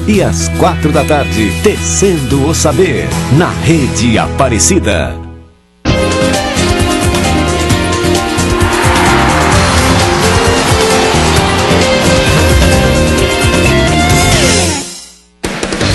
E às 4 da tarde, Tecendo o Saber, na Rede Aparecida.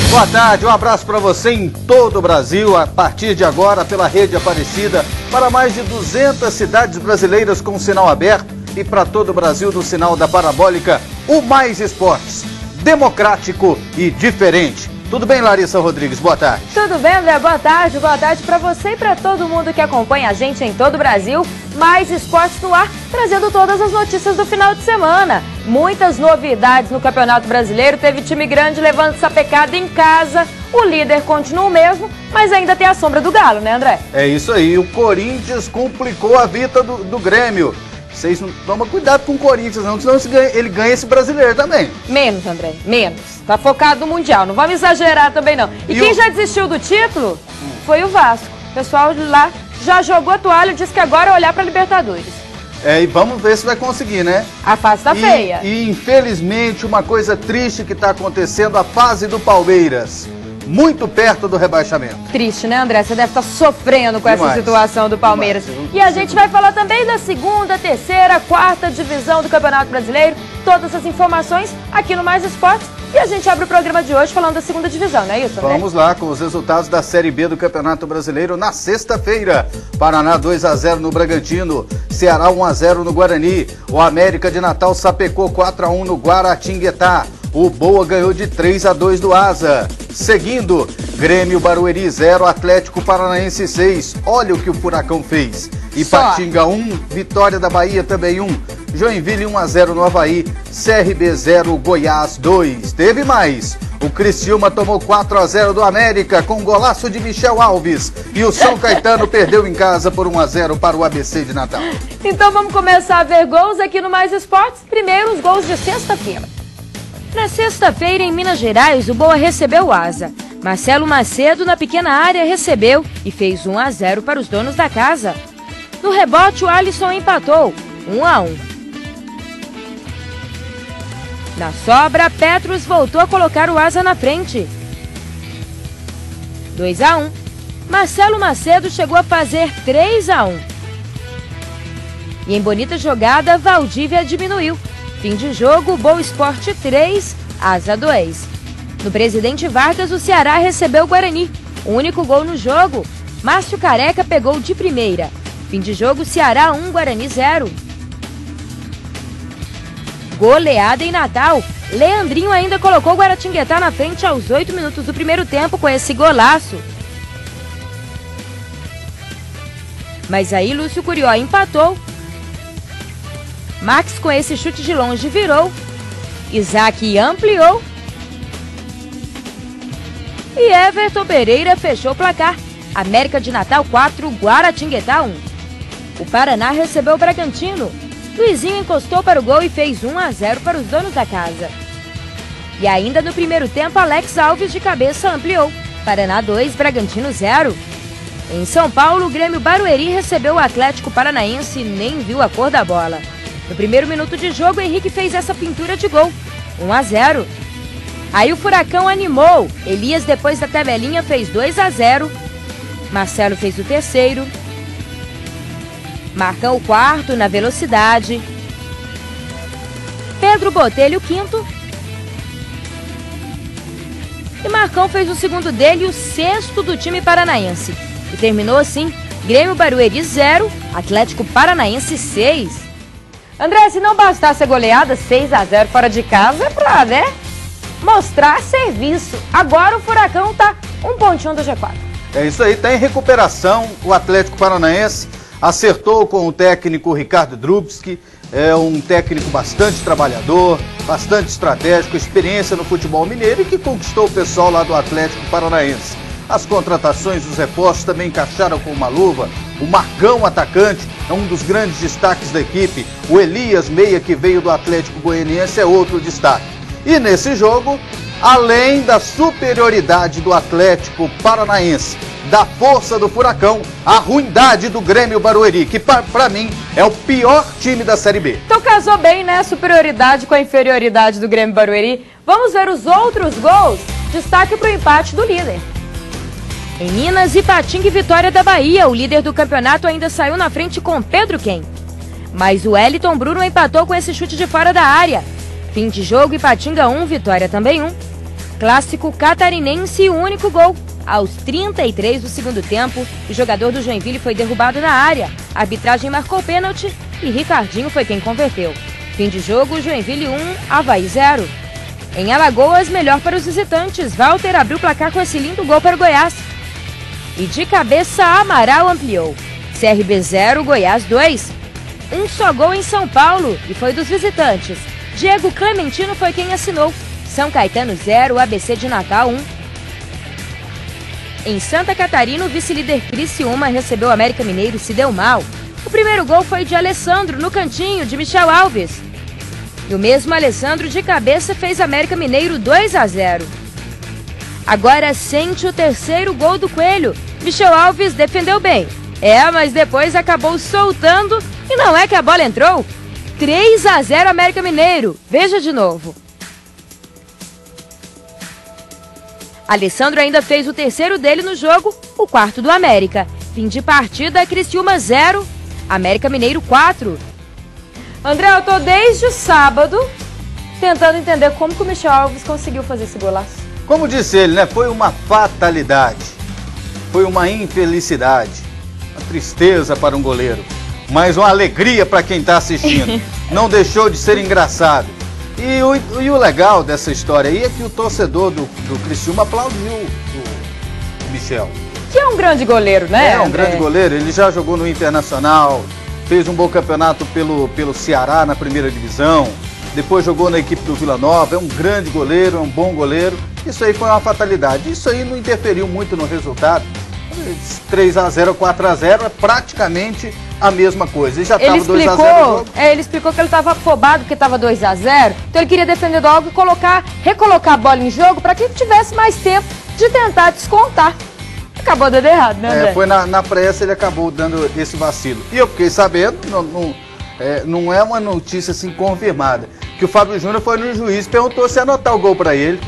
Boa tarde, um abraço para você em todo o Brasil, a partir de agora pela Rede Aparecida, para mais de 200 cidades brasileiras com sinal aberto e para todo o Brasil no sinal da Parabólica, o Mais Esportes, democrático e diferente. Tudo bem, Larissa Rodrigues? Boa tarde. Tudo bem, André? Boa tarde para você e para todo mundo que acompanha a gente em todo o Brasil. Mais Esportes no ar, trazendo todas as notícias do final de semana. Muitas novidades no Campeonato Brasileiro, teve time grande levando essa pecada em casa. O líder continua o mesmo, mas ainda tem a sombra do Galo, né, André? É isso aí, o Corinthians complicou a vida do Grêmio. Vocês não tomam cuidado com o Corinthians, não, senão ele ganha esse brasileiro também. Menos, André, menos. Tá focado no Mundial, não vamos exagerar também não. E quem já desistiu do título foi o Vasco. O pessoal lá já jogou a toalha e disse que agora é olhar pra Libertadores. E vamos ver se vai conseguir, né? A fase tá feia. E infelizmente uma coisa triste que tá acontecendo, a fase do Palmeiras. Muito perto do rebaixamento. Triste, né, André? Você deve estar sofrendo com essa situação do Palmeiras. E a gente vai falar também da segunda, terceira, quarta divisão do Campeonato Brasileiro. Todas as informações aqui no Mais Esportes. E a gente abre o programa de hoje falando da segunda divisão, não é isso, André? Vamos lá com os resultados da Série B do Campeonato Brasileiro na sexta-feira. Paraná 2-0 no Bragantino, Ceará 1-0 no Guarani, o América de Natal sapecou 4-1 no Guaratinguetá. O Boa ganhou de 3-2 do Asa. Seguindo, Grêmio Barueri 0, Atlético Paranaense 6. Olha o que o Furacão fez. Ipatinga 1, Vitória da Bahia também 1. Joinville 1-0 no Avaí, CRB 0, Goiás 2. Teve mais. O Criciúma tomou 4-0 do América com golaço de Michel Alves. E o São Caetano perdeu em casa por 1-0 para o ABC de Natal. Então vamos começar a ver gols aqui no Mais Esportes. Primeiro os gols de sexta-feira. Na sexta-feira, em Minas Gerais, o Boa recebeu o Asa. Marcelo Macedo, na pequena área, recebeu e fez 1-0 para os donos da casa. No rebote, o Alisson empatou, 1-1. Na sobra, Petros voltou a colocar o Asa na frente. 2-1. Marcelo Macedo chegou a fazer 3-1. E em bonita jogada, Valdívia diminuiu. Fim de jogo, Boa Esporte 3, Asa 2. No Presidente Vargas, o Ceará recebeu o Guarani. O único gol no jogo, Márcio Careca pegou de primeira. Fim de jogo, Ceará 1, Guarani 0. Goleada em Natal. Leandrinho ainda colocou o Guaratinguetá na frente aos 8 minutos do primeiro tempo com esse golaço. Mas aí Lúcio Curió empatou. Max com esse chute de longe virou. Isaac ampliou. E Everton Pereira fechou o placar. América de Natal 4, Guaratinguetá 1. O Paraná recebeu o Bragantino. Luizinho encostou para o gol e fez 1-0 para os donos da casa. E ainda no primeiro tempo, Alex Alves de cabeça ampliou. Paraná 2, Bragantino 0. Em São Paulo, o Grêmio Barueri recebeu o Atlético Paranaense e nem viu a cor da bola. No primeiro minuto de jogo, Henrique fez essa pintura de gol, 1-0. Aí o Furacão animou. Elias, depois da tabelinha, fez 2-0. Marcelo fez o terceiro. Marcão o quarto na velocidade. Pedro Botelho o quinto. E Marcão fez o segundo dele e o sexto do time paranaense. E terminou assim, Grêmio Barueri 0, Atlético Paranaense 6. André, se não bastasse a goleada 6-0 fora de casa, é pra, né, mostrar serviço. Agora o Furacão tá um pontinho do G4. É isso aí, tá em recuperação o Atlético Paranaense. Acertou com o técnico Ricardo Drubski, é um técnico bastante trabalhador, bastante estratégico, experiência no futebol mineiro e que conquistou o pessoal lá do Atlético Paranaense. As contratações, os reforços também encaixaram com uma luva. O Marcão, atacante, é um dos grandes destaques da equipe. O Elias, meia, que veio do Atlético Goianiense, é outro destaque. E nesse jogo, além da superioridade do Atlético Paranaense, da força do Furacão, a ruindade do Grêmio Barueri, que pra mim é o pior time da Série B. Então casou bem, né? A superioridade com a inferioridade do Grêmio Barueri. Vamos ver os outros gols. Destaque para o empate do líder. Em Minas, Ipatinga e Vitória da Bahia, o líder do campeonato ainda saiu na frente com Pedro Quem. Mas o Wellington Bruno empatou com esse chute de fora da área. Fim de jogo, Ipatinga 1, Vitória também 1. Clássico catarinense e o único gol. Aos 33 do segundo tempo, o jogador do Joinville foi derrubado na área. A arbitragem marcou pênalti e Ricardinho foi quem converteu. Fim de jogo, Joinville 1, Avaí 0. Em Alagoas, melhor para os visitantes. Walter abriu o placar com esse lindo gol para o Goiás. E de cabeça, Amaral ampliou. CRB 0, Goiás 2. Um só gol em São Paulo e foi dos visitantes. Diego Clementino foi quem assinou. São Caetano 0, ABC de Natal 1. Em Santa Catarina, o vice-líder Criciúma recebeu o América Mineiro e se deu mal. O primeiro gol foi de Alessandro no cantinho de Michel Alves. E o mesmo Alessandro de cabeça fez América Mineiro 2-0. Agora sente o terceiro gol do Coelho. Michel Alves defendeu bem. Mas depois acabou soltando e não é que a bola entrou. 3-0 América Mineiro. Veja de novo. Alessandro ainda fez o terceiro dele no jogo, o quarto do América. Fim de partida, Criciúma 0, América Mineiro 4. André, eu tô desde o sábado tentando entender como que o Michel Alves conseguiu fazer esse golaço. Como disse ele, né? Foi uma fatalidade, foi uma infelicidade, uma tristeza para um goleiro, mas uma alegria para quem está assistindo. Não deixou de ser engraçado. E o legal dessa história aí é que o torcedor do Criciúma aplaudiu o Michel. Que é um grande goleiro, né? É um grande goleiro, ele já jogou no Internacional, fez um bom campeonato pelo Ceará na primeira divisão, depois jogou na equipe do Vila Nova, é um grande goleiro, é um bom goleiro. Isso aí foi uma fatalidade, isso aí não interferiu muito no resultado. 3-0, 4-0 é praticamente a mesma coisa. Ele já estava 2-0 no jogo. Ele explicou que ele estava afobado porque estava 2-0, então ele queria defender logo e recolocar a bola em jogo para que tivesse mais tempo de tentar descontar. Acabou dando errado, né, André? Foi na pressa, ele acabou dando esse vacilo. E eu fiquei sabendo, não é uma notícia assim confirmada, que o Fábio Júnior foi no juiz e perguntou se anotar o gol para ele.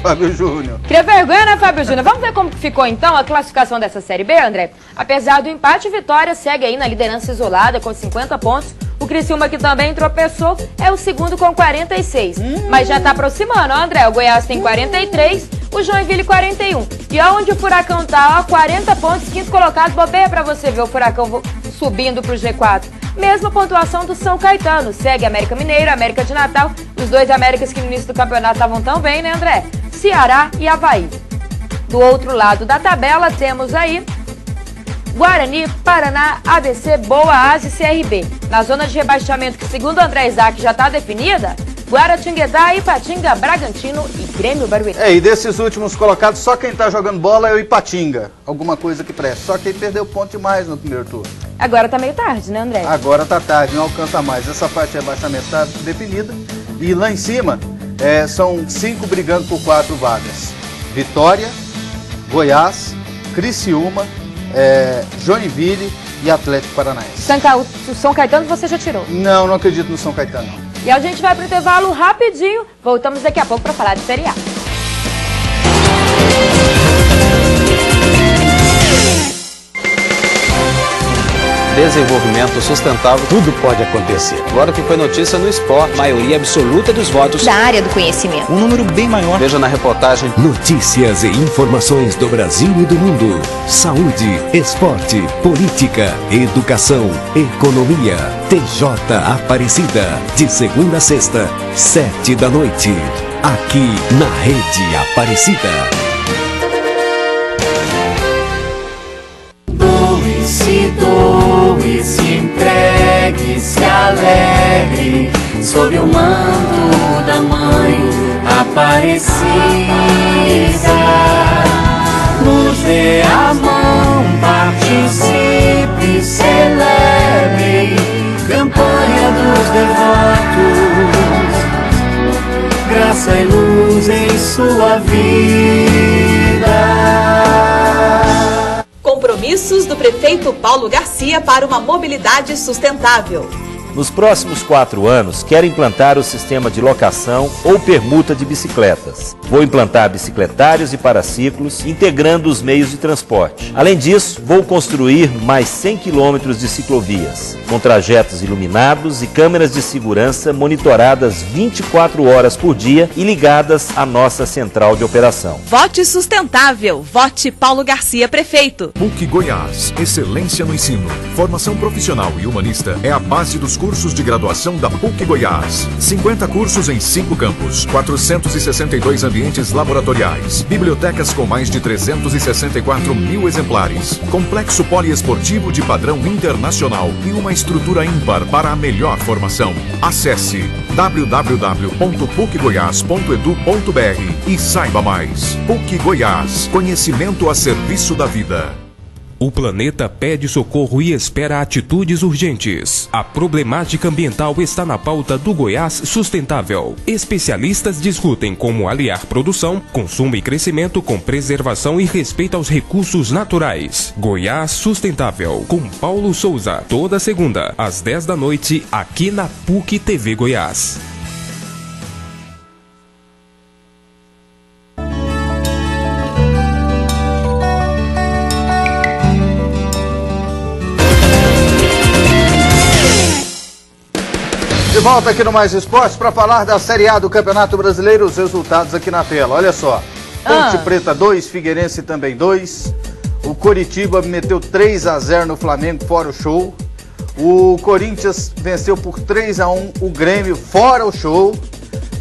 Fábio Júnior. Cria vergonha, né, Fábio Júnior? Vamos ver como ficou então a classificação dessa Série B, André? Apesar do empate, Vitória segue aí na liderança isolada com 50 pontos. O Criciúma, que também tropeçou, é o segundo com 46. Mas já tá aproximando, ó, André. O Goiás tem 43, o Joinville 41. E onde o Furacão tá, ó, 40 pontos, quinto colocado. Bobeia pra você ver o Furacão subindo pro G4. Mesma pontuação do São Caetano. Segue América Mineiro, América de Natal. Os dois Américas que no início do campeonato estavam tão bem, né, André? Ceará e Avaí. Do outro lado da tabela temos aí Guarani, Paraná, ABC, Boa, Asa e CRB. Na zona de rebaixamento, que segundo André Isaac já está definida, Guaratinguetá, Ipatinga, Bragantino e Grêmio Barueri. E desses últimos colocados, só quem está jogando bola é o Ipatinga. Alguma coisa que presta. Só que ele perdeu ponto demais no primeiro turno. Agora tá meio tarde, né, André? Agora tá tarde, não alcança mais. Essa parte de rebaixamento está definida. E lá em cima, são 5 brigando por 4 vagas. Vitória, Goiás, Criciúma, Joinville e Atlético Paranaense. São Caetano você já tirou? Não acredito no São Caetano, não. E a gente vai pro intervalo rapidinho. Voltamos daqui a pouco para falar de Série A. Desenvolvimento sustentável. Tudo pode acontecer. Agora que foi notícia no esporte. Maioria absoluta dos votos da área do conhecimento. Um número bem maior. Veja na reportagem. Notícias e informações do Brasil e do mundo. Saúde, esporte, política, educação, economia. TJ Aparecida. De segunda a sexta, 7 da noite. Aqui na Rede Aparecida. Doe, se entregue, se alegre, sob o manto da Mãe Aparecida. Nos dê a mão, participe, celebre, campanha dos devotos, graça e luz Jesus em sua vida. Compromissos do prefeito Paulo Garcia para uma mobilidade sustentável. Nos próximos 4 anos, quero implantar o sistema de locação ou permuta de bicicletas. Vou implantar bicicletários e paraciclos, integrando os meios de transporte. Além disso, vou construir mais 100 quilômetros de ciclovias, com trajetos iluminados e câmeras de segurança monitoradas 24 horas por dia e ligadas à nossa central de operação. Vote sustentável. Vote Paulo Garcia, prefeito. PUC Goiás. Excelência no ensino. Formação profissional e humanista é a base dos cursos de graduação da PUC Goiás. 50 cursos em 5 campos, 462 ambientes laboratoriais, bibliotecas com mais de 364 mil exemplares, complexo poliesportivo de padrão internacional e uma estrutura ímpar para a melhor formação. Acesse www.pucgoias.edu.br e saiba mais. PUC Goiás, conhecimento a serviço da vida. O planeta pede socorro e espera atitudes urgentes. A problemática ambiental está na pauta do Goiás Sustentável. Especialistas discutem como aliar produção, consumo e crescimento com preservação e respeito aos recursos naturais. Goiás Sustentável, com Paulo Souza, toda segunda, às 10 da noite, aqui na PUC TV Goiás. De volta aqui no Mais Esportes para falar da Série A do Campeonato Brasileiro, os resultados aqui na tela. Olha só, Ponte Preta 2, Figueirense também 2. O Coritiba meteu 3-0 no Flamengo, fora o show. O Corinthians venceu por 3-1 o Grêmio, fora o show.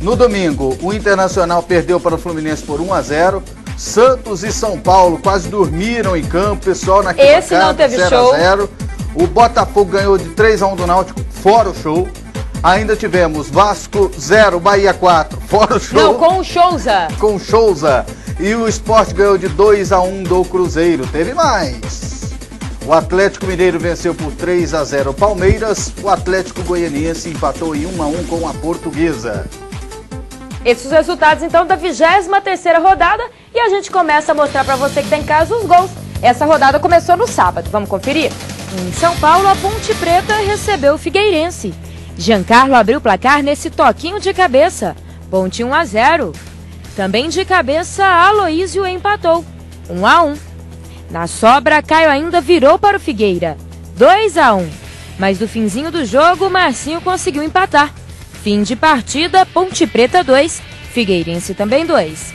No domingo, o Internacional perdeu para o Fluminense por 1-0. Santos e São Paulo quase dormiram em campo, pessoal na Esse não teve 0-0. O Botafogo ganhou de 3-1 do Náutico, fora o show. Ainda tivemos Vasco 0, Bahia 4, fora o show. Não, com o Souza. Com o Souza. E o Sport ganhou de 2-1 do Cruzeiro. Teve mais. O Atlético Mineiro venceu por 3-0 o Palmeiras. O Atlético Goianiense empatou em 1-1 com a Portuguesa. Esses resultados, então, da 23ª rodada. E a gente começa a mostrar para você que tá em casa os gols. Essa rodada começou no sábado. Vamos conferir? Em São Paulo, a Ponte Preta recebeu o Figueirense. Giancarlo abriu o placar nesse toquinho de cabeça. Ponte 1-0. Também de cabeça, Aloísio empatou. 1-1. Na sobra, Caio ainda virou para o Figueira. 2-1. Mas no finzinho do jogo, Marcinho conseguiu empatar. Fim de partida, Ponte Preta 2, Figueirense também 2.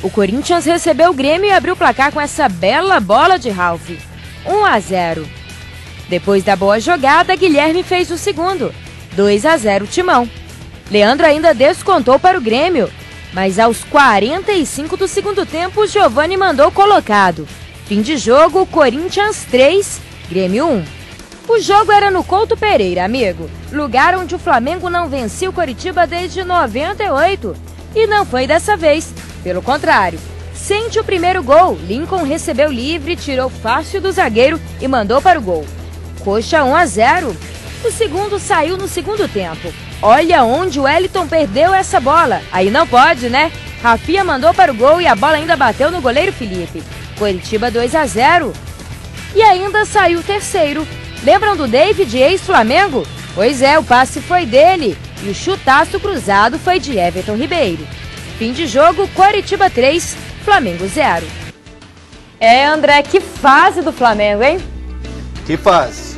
O Corinthians recebeu o Grêmio e abriu o placar com essa bela bola de Ralf. 1-0. Depois da boa jogada, Guilherme fez o segundo. 2-0 Timão. Leandro ainda descontou para o Grêmio, mas aos 45 do segundo tempo, Giovani mandou colocado. Fim de jogo, Corinthians 3, Grêmio 1. O jogo era no Couto Pereira, amigo, lugar onde o Flamengo não vencia o Coritiba desde 98. E não foi dessa vez, pelo contrário. Sente o primeiro gol, Lincoln recebeu livre, tirou fácil do zagueiro e mandou para o gol. Coxa 1-0. O segundo saiu no segundo tempo. Olha onde o Wellington perdeu essa bola. Aí não pode, né? Rafinha mandou para o gol e a bola ainda bateu no goleiro Felipe. Coritiba 2-0. E ainda saiu o terceiro. Lembram do David, ex-Flamengo? Pois é, o passe foi dele. E o chutaço cruzado foi de Everton Ribeiro. Fim de jogo, Coritiba 3, Flamengo 0. É, André, que fase do Flamengo, hein? Que fase.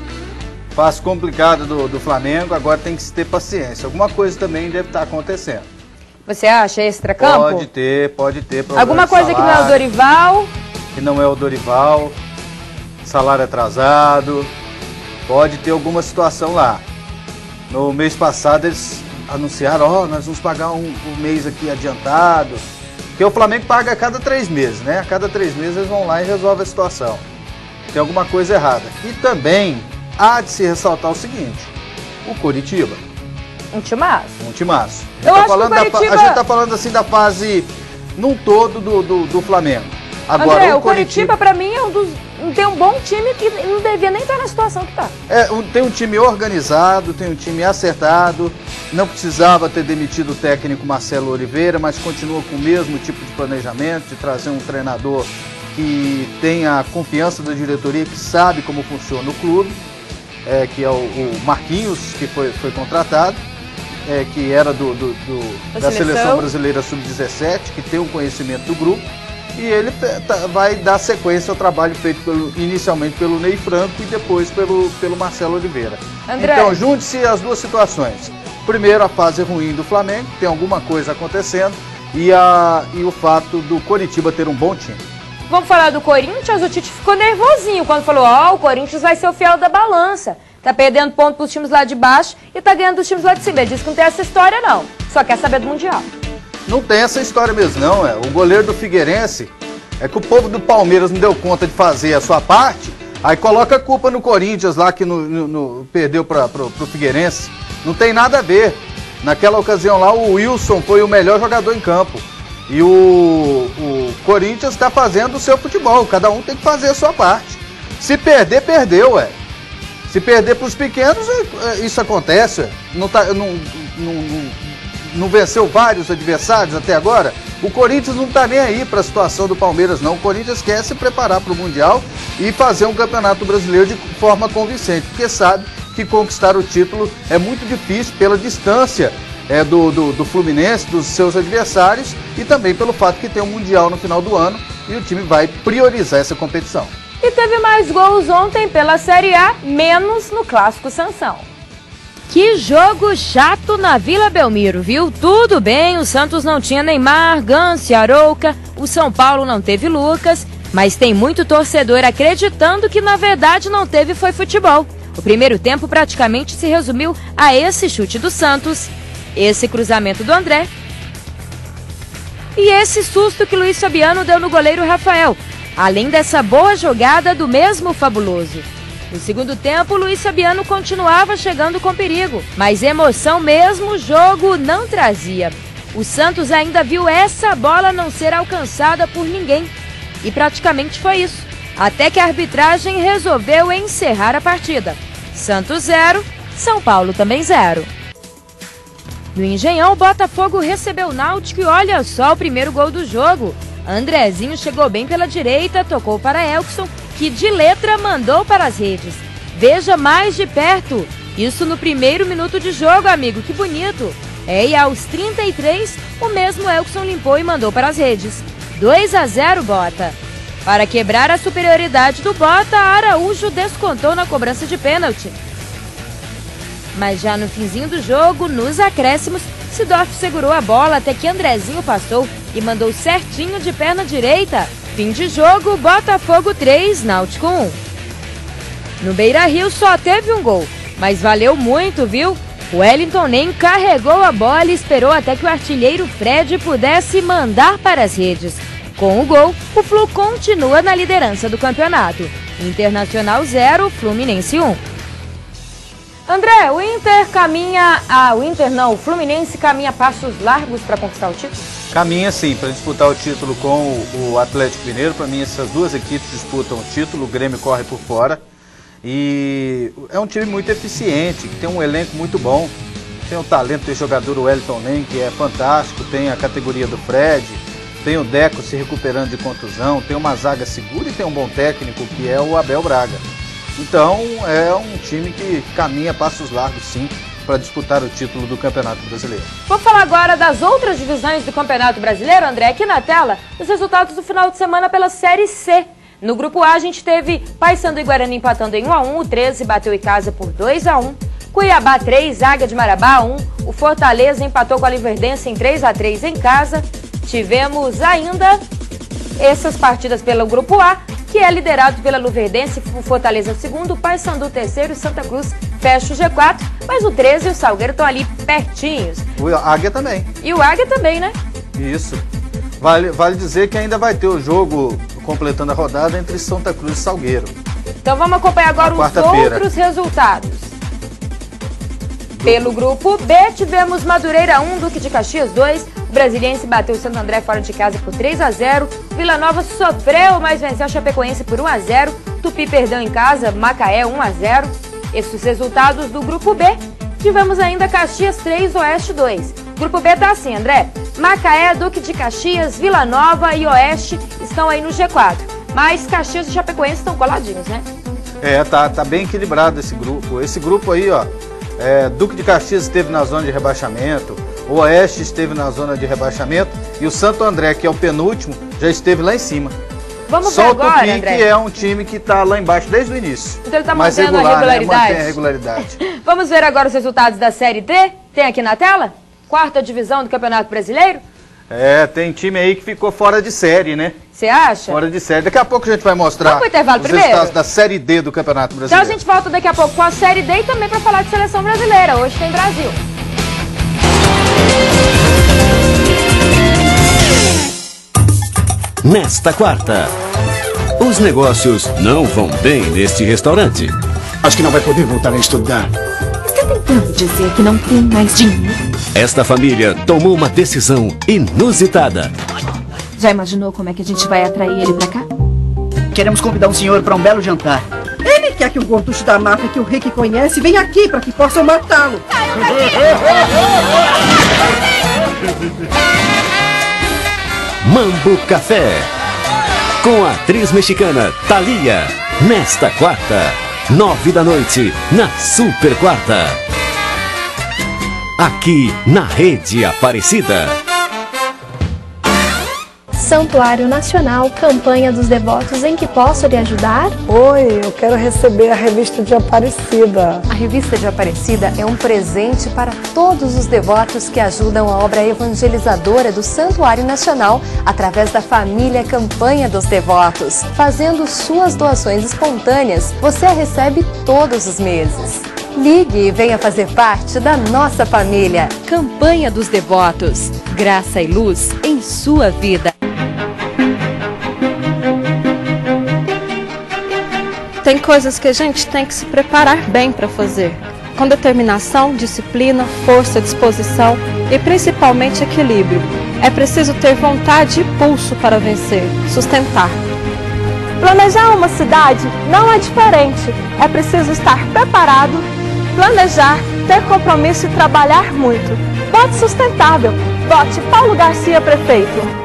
Fase complicada do Flamengo, agora tem que se ter paciência. Alguma coisa também deve estar acontecendo. Você acha extracampo? Pode ter. Alguma coisa que não é o Dorival? Que não é o Dorival, salário atrasado, pode ter alguma situação lá. No mês passado eles anunciaram, nós vamos pagar um mês aqui adiantado, porque o Flamengo paga a cada 3 meses, né? A cada 3 meses eles vão lá e resolvem a situação. Tem alguma coisa errada. E também há de se ressaltar o seguinte, o Coritiba. Um timaço. A gente tá falando assim da fase num todo do Flamengo. Agora, André, o Coritiba pra mim é um dos tem um bom time que não devia nem estar na situação que está. Tem um time organizado, tem um time acertado, não precisava ter demitido o técnico Marcelo Oliveira, mas continua com o mesmo tipo de planejamento, de trazer um treinador que tenha a confiança da diretoria, que sabe como funciona o clube, que é o Marquinhos, que foi contratado, que era da Seleção Brasileira Sub-17, que tem um conhecimento do grupo, e ele vai dar sequência ao trabalho feito inicialmente pelo Ney Franco e depois pelo Marcelo Oliveira. André. Então, junte-se as duas situações. Primeiro, a fase ruim do Flamengo, tem alguma coisa acontecendo, e o fato do Coritiba ter um bom time. Vamos falar do Corinthians, o Tite ficou nervosinho quando falou, o Corinthians vai ser o fiel da balança. Tá perdendo ponto pros times lá de baixo e tá ganhando dos times lá de cima. Ele disse que não tem essa história não, só quer saber do Mundial. Não tem essa história mesmo não, O goleiro do Figueirense, que o povo do Palmeiras não deu conta de fazer a sua parte, aí coloca a culpa no Corinthians lá que perdeu pro Figueirense. Não tem nada a ver. Naquela ocasião lá o Wilson foi o melhor jogador em campo. E o Corinthians está fazendo o seu futebol, cada um tem que fazer a sua parte. Se perder, perdeu, Se perder para os pequenos, isso acontece, Não venceu vários adversários até agora. O Corinthians não está nem aí para a situação do Palmeiras, não. O Corinthians quer se preparar para o Mundial e fazer um campeonato brasileiro de forma convincente, porque sabe que conquistar o título é muito difícil pela distância do Fluminense, dos seus adversários, e também pelo fato que tem um Mundial no final do ano e o time vai priorizar essa competição. E teve mais gols ontem pela Série A, menos no Clássico Sansão. Que jogo chato na Vila Belmiro, viu? Tudo bem, o Santos não tinha Neymar, Ganso, Arouca, o São Paulo não teve Lucas, mas tem muito torcedor acreditando que na verdade não teve foi futebol. O primeiro tempo praticamente se resumiu a esse chute do Santos, esse cruzamento do André e esse susto que Luiz Fabiano deu no goleiro Rafael, além dessa boa jogada do mesmo Fabuloso. No segundo tempo, Luiz Fabiano continuava chegando com perigo, mas emoção mesmo o jogo não trazia. O Santos ainda viu essa bola não ser alcançada por ninguém. E praticamente foi isso, até que a arbitragem resolveu encerrar a partida. Santos 0, São Paulo também 0. No Engenhão, o Botafogo recebeu o Náutico e olha só o primeiro gol do jogo. Andrezinho chegou bem pela direita, tocou para Elkson, que de letra mandou para as redes. Veja mais de perto, isso no primeiro minuto de jogo, amigo, que bonito. E aos 33, o mesmo Elkson limpou e mandou para as redes. 2-0 Bota. Para quebrar a superioridade do Bota, Araújo descontou na cobrança de pênalti. Mas já no finzinho do jogo, nos acréscimos, Sidorf segurou a bola até que Andrezinho passou e mandou certinho de perna direita. Fim de jogo, Botafogo 3, Náutico 1. No Beira-Rio só teve um gol, mas valeu muito, viu? O Wellington nem carregou a bola e esperou até que o artilheiro Fred pudesse mandar para as redes. Com o gol, o Flu continua na liderança do campeonato. Internacional 0, Fluminense 1. André, o Fluminense caminha passos largos para conquistar o título? Caminha sim, para disputar o título com o Atlético Mineiro. Para mim, essas duas equipes disputam o título, o Grêmio corre por fora. E é um time muito eficiente, que tem um elenco muito bom. Tem o talento do jogador Wellington Nem, que é fantástico, tem a categoria do Fred, tem o Deco se recuperando de contusão, tem uma zaga segura e tem um bom técnico, que é o Abel Braga. Então, é um time que caminha passos largos, sim, para disputar o título do Campeonato Brasileiro. Vamos falar agora das outras divisões do Campeonato Brasileiro, André. Aqui na tela, os resultados do final de semana pela Série C. No Grupo A, a gente teve Paysandu e Guarani empatando em 1-1, o 13 bateu em casa por 2-1, Cuiabá 3, Águia de Marabá 1, o Fortaleza empatou com a Luverdense em 3-3 em casa. Tivemos ainda essas partidas pelo Grupo A, que é liderado pela Luverdense, o Fortaleza segundo, o Paysandu terceiro e Santa Cruz fecha o G4, mas o 13 e o Salgueiro estão ali pertinhos. O Águia também. E o Águia também, né? Isso. Vale dizer que ainda vai ter o jogo completando a rodada entre Santa Cruz e Salgueiro. Então vamos acompanhar agora os outros resultados. Pelo Grupo B, tivemos Madureira 1, Duque de Caxias 2, o Brasiliense bateu o Santo André fora de casa por 3-0, Vila Nova sofreu, mas venceu a Chapecoense por 1-0, Tupi perdeu em casa, Macaé 1-0. Esses resultados do Grupo B. Tivemos ainda Caxias 3, Oeste 2. Grupo B tá assim, André. Macaé, Duque de Caxias, Vila Nova e Oeste estão aí no G4. Mas Caxias e Chapecoense estão coladinhos, né? Tá bem equilibrado esse grupo. Esse grupo aí, ó, Duque de Caxias esteve na zona de rebaixamento, o Oeste esteve na zona de rebaixamento e o Santo André, que é o penúltimo, já esteve lá em cima. Vamos Só ver o agora, Tupi, André. que é um time que está lá embaixo desde o início. Então ele tá mais mantendo regular, a regularidade. Né? Mantém a regularidade. Vamos ver agora os resultados da Série D? Tem aqui na tela? Quarta divisão do Campeonato Brasileiro? Tem time aí que ficou fora de série, né? Você acha? Fora de série. Daqui a pouco a gente vai mostrar Vamos pro intervalo os primeiro? resultados da Série D do Campeonato Então Brasileiro. a gente volta daqui a pouco com a Série D e também para falar de seleção brasileira. Hoje tem Brasil. Nesta quarta, os negócios não vão bem neste restaurante. Acho que não vai poder voltar a estudar. Está tentando dizer que não tem mais dinheiro? Esta família tomou uma decisão inusitada. Já imaginou como é que a gente vai atrair ele pra cá? Queremos convidar um senhor para um belo jantar. Ele quer que o gorducho da máfia que o Rick conhece venha aqui para que possam matá-lo. Mambo Café, com a atriz mexicana Thalia, nesta quarta, 9 da noite, na Super Quarta. Aqui na Rede Aparecida. Santuário Nacional, campanha dos devotos, em que posso lhe ajudar? Oi, eu quero receber a revista de Aparecida. A revista de Aparecida é um presente para todos os devotos que ajudam a obra evangelizadora do Santuário Nacional através da família Campanha dos Devotos. Fazendo suas doações espontâneas, você a recebe todos os meses. Ligue e venha fazer parte da nossa família. Campanha dos Devotos. Graça e luz em sua vida. Tem coisas que a gente tem que se preparar bem para fazer, com determinação, disciplina, força, disposição e principalmente equilíbrio. É preciso ter vontade e pulso para vencer, sustentar. Planejar uma cidade não é diferente. É preciso estar preparado, planejar, ter compromisso e trabalhar muito. Vote sustentável. Vote Paulo Garcia, prefeito.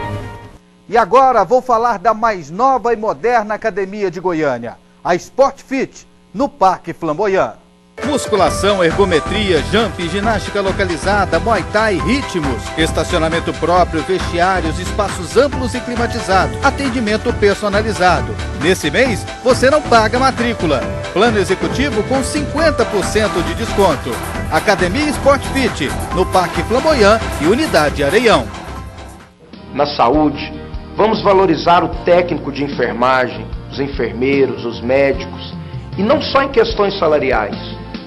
E agora vou falar da mais nova e moderna academia de Goiânia, a Sport Fit, no Parque Flamboyant. Musculação, ergometria, jump, ginástica localizada, muay thai, ritmos, estacionamento próprio, vestiários, espaços amplos e climatizados, atendimento personalizado. Nesse mês, você não paga matrícula. Plano executivo com 50% de desconto. Academia Sport Fit, no Parque Flamboyant e Unidade Areião. Na saúde, vamos valorizar o técnico de enfermagem, os enfermeiros, os médicos, e não só em questões salariais,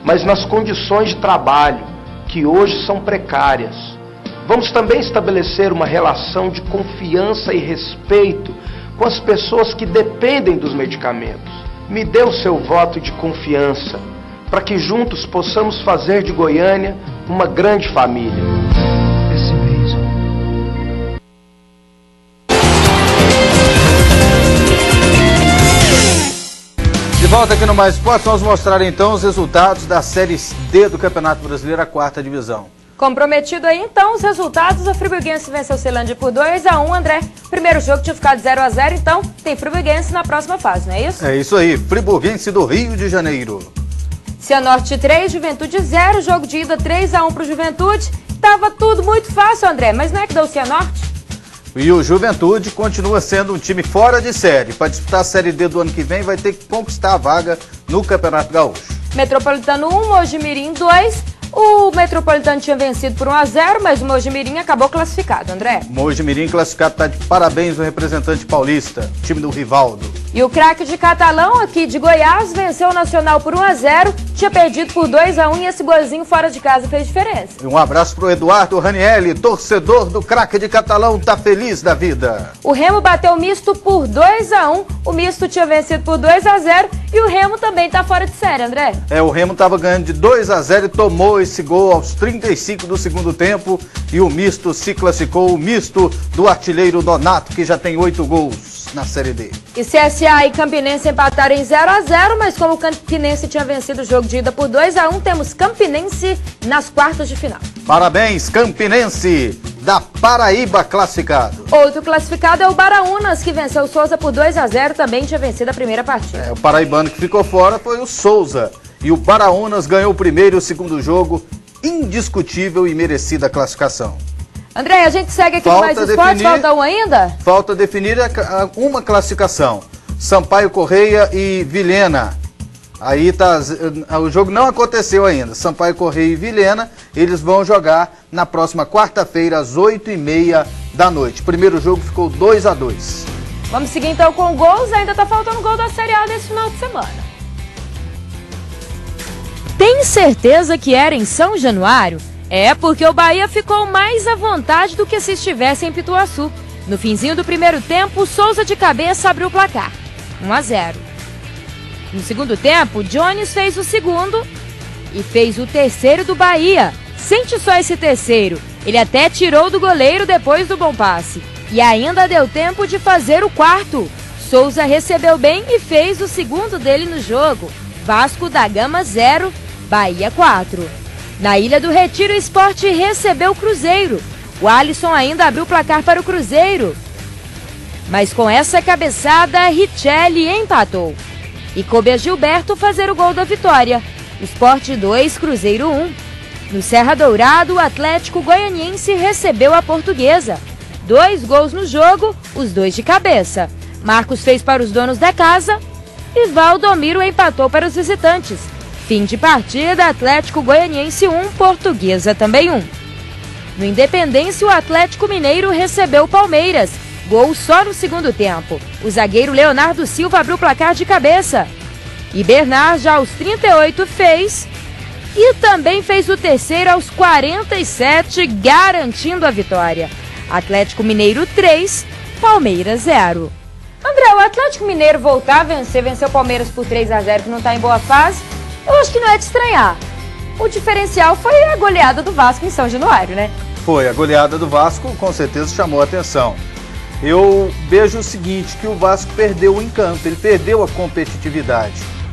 mas nas condições de trabalho, que hoje são precárias. Vamos também estabelecer uma relação de confiança e respeito com as pessoas que dependem dos medicamentos. Me dê o seu voto de confiança, para que juntos possamos fazer de Goiânia uma grande família. De volta aqui no Mais Esporte, vamos mostrar então os resultados da Série D do Campeonato Brasileiro, a quarta divisão. Comprometido aí então os resultados, a Friburguense venceu o Ceilândia por 2-1, André. Primeiro jogo tinha ficado 0-0, então tem Friburguense na próxima fase, não é isso? É isso aí, Friburguense do Rio de Janeiro. Cianorte 3, Juventude 0, jogo de ida 3-1 pro Juventude. Tava tudo muito fácil, André, mas não é que deu o Cianorte? E o Juventude continua sendo um time fora de série. Para disputar a Série D do ano que vem, vai ter que conquistar a vaga no Campeonato Gaúcho. Metropolitano 1, Mojimirim 2. O Metropolitano tinha vencido por 1-0, mas o Mojimirim acabou classificado, André. Mojimirim classificado, tá de parabéns o representante paulista, time do Rivaldo. E o craque de Catalão, aqui de Goiás, venceu o Nacional por 1-0, tinha perdido por 2-1 e esse golzinho fora de casa fez diferença. E um abraço pro Eduardo Ranielli, torcedor do craque de Catalão, tá feliz da vida. O Remo bateu o Misto por 2-1, o Misto tinha vencido por 2-0 e o Remo também tá fora de série, André. O Remo tava ganhando de 2-0 e tomou esse gol aos 35 do segundo tempo e o Misto se classificou, o Misto do artilheiro Donato, que já tem 8 gols. na Série B. E CSA e Campinense empataram em 0-0, mas como o Campinense tinha vencido o jogo de ida por 2-1, temos Campinense nas quartas de final. Parabéns, Campinense, da Paraíba classificado. Outro classificado é o Baraunas, que venceu o Souza por 2-0, também tinha vencido a primeira partida. O paraibano que ficou fora foi o Souza. E o Baraunas ganhou o primeiro e o segundo jogo, indiscutível e merecida a classificação. André, a gente segue aqui no Mais Esporte, falta um ainda? Falta definir uma classificação. Sampaio Correia e Vilhena. Aí tá, o jogo não aconteceu ainda. Sampaio Correia e Vilhena, eles vão jogar na próxima quarta-feira, às 8h30 da noite. O primeiro jogo ficou 2-2. Vamos seguir então com gols. Ainda tá faltando gol da Série A nesse final de semana. Tem certeza que era em São Januário? É porque o Bahia ficou mais à vontade do que se estivesse em Pituaçu. No finzinho do primeiro tempo, o Souza de cabeça abriu o placar, 1-0. No segundo tempo, Jones fez o segundo e fez o terceiro do Bahia. Sente só esse terceiro, ele até tirou do goleiro depois do bom passe. E ainda deu tempo de fazer o quarto. Souza recebeu bem e fez o segundo dele no jogo. Vasco da Gama 0, Bahia 4. Na Ilha do Retiro, o Sport recebeu o Cruzeiro. O Alisson ainda abriu o placar para o Cruzeiro. Mas com essa cabeçada, Richelli empatou. E coube a Gilberto fazer o gol da vitória. Sport 2, Cruzeiro 1. No Serra Dourado, o Atlético Goianiense recebeu a Portuguesa. 2 gols no jogo, os 2 de cabeça. Marcos fez para os donos da casa e Valdomiro empatou para os visitantes. Fim de partida, Atlético Goianiense 1, Portuguesa também 1. No Independência, o Atlético Mineiro recebeu o Palmeiras. Gol só no segundo tempo. O zagueiro Leonardo Silva abriu o placar de cabeça. E Bernard, já aos 38, fez. E também fez o terceiro aos 47, garantindo a vitória. Atlético Mineiro 3, Palmeiras 0. André, o Atlético Mineiro voltar a vencer, venceu o Palmeiras por 3-0, que não está em boa fase. Eu acho que não é de estranhar. O diferencial foi a goleada do Vasco em São Januário, né? Foi, a goleada do Vasco com certeza chamou a atenção. Eu vejo o seguinte, que o Vasco perdeu o encanto, ele perdeu a competitividade.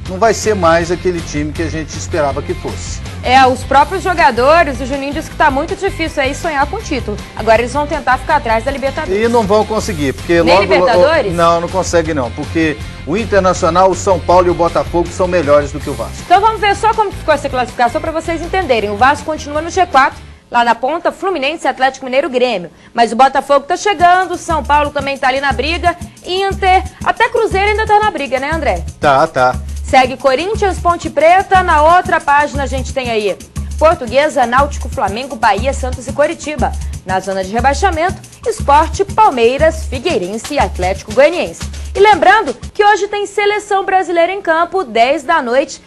Não vai ser mais aquele time que a gente esperava que fosse. Os próprios jogadores, o Juninho disse que está muito difícil aí sonhar com o título. Agora eles vão tentar ficar atrás da Libertadores. E não vão conseguir, porque nem Libertadores? Não consegue não, porque o Internacional, o São Paulo e o Botafogo são melhores do que o Vasco. Então vamos ver só como ficou essa classificação para vocês entenderem. O Vasco continua no G4, lá na ponta, Fluminense, Atlético Mineiro, Grêmio. Mas o Botafogo tá chegando, o São Paulo também tá ali na briga, Inter, até Cruzeiro ainda tá na briga, né, André? Tá. Segue Corinthians, Ponte Preta, na outra página a gente tem aí Portuguesa, Náutico, Flamengo, Bahia, Santos e Coritiba. Na zona de rebaixamento, Sport, Palmeiras, Figueirense e Atlético Goianiense. E lembrando que hoje tem Seleção Brasileira em campo, 10 da noite.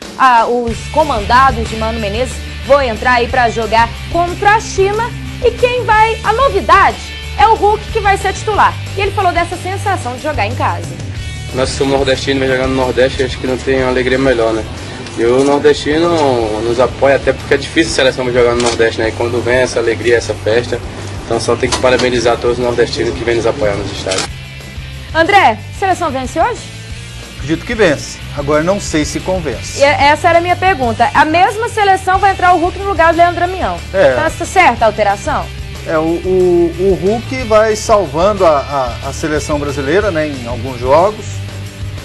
Os comandados de Mano Menezes vão entrar aí para jogar contra a China. E quem vai... A novidade é o Hulk, que vai ser titular. E ele falou dessa sensação de jogar em casa. Nós somos nordestinos, mas jogando no Nordeste, acho que não tem uma alegria melhor, né? E o nordestino nos apoia, até porque é difícil a seleção jogar no Nordeste, né? E quando vem essa alegria, essa festa, então só tem que parabenizar todos os nordestinos que vêm nos apoiar nos estádios. André, seleção vence hoje? Acredito que vence. Agora não sei se convence. E essa era a minha pergunta. A mesma seleção vai entrar o Hulk no lugar do Leandro Damião. Então está certa a alteração? O Hulk vai salvando a seleção brasileira, né, em alguns jogos.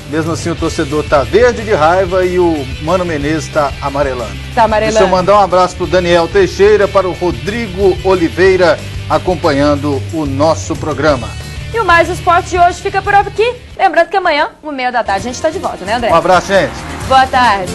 Mesmo assim o torcedor tá verde de raiva e o Mano Menezes tá amarelando. Deixa eu mandar um abraço pro Daniel Teixeira, para o Rodrigo Oliveira, acompanhando o nosso programa. E o Mais Esporte de hoje fica por aqui. Lembrando que amanhã, 1h30 da tarde, a gente tá de volta, né, André? Um abraço, gente. Boa tarde.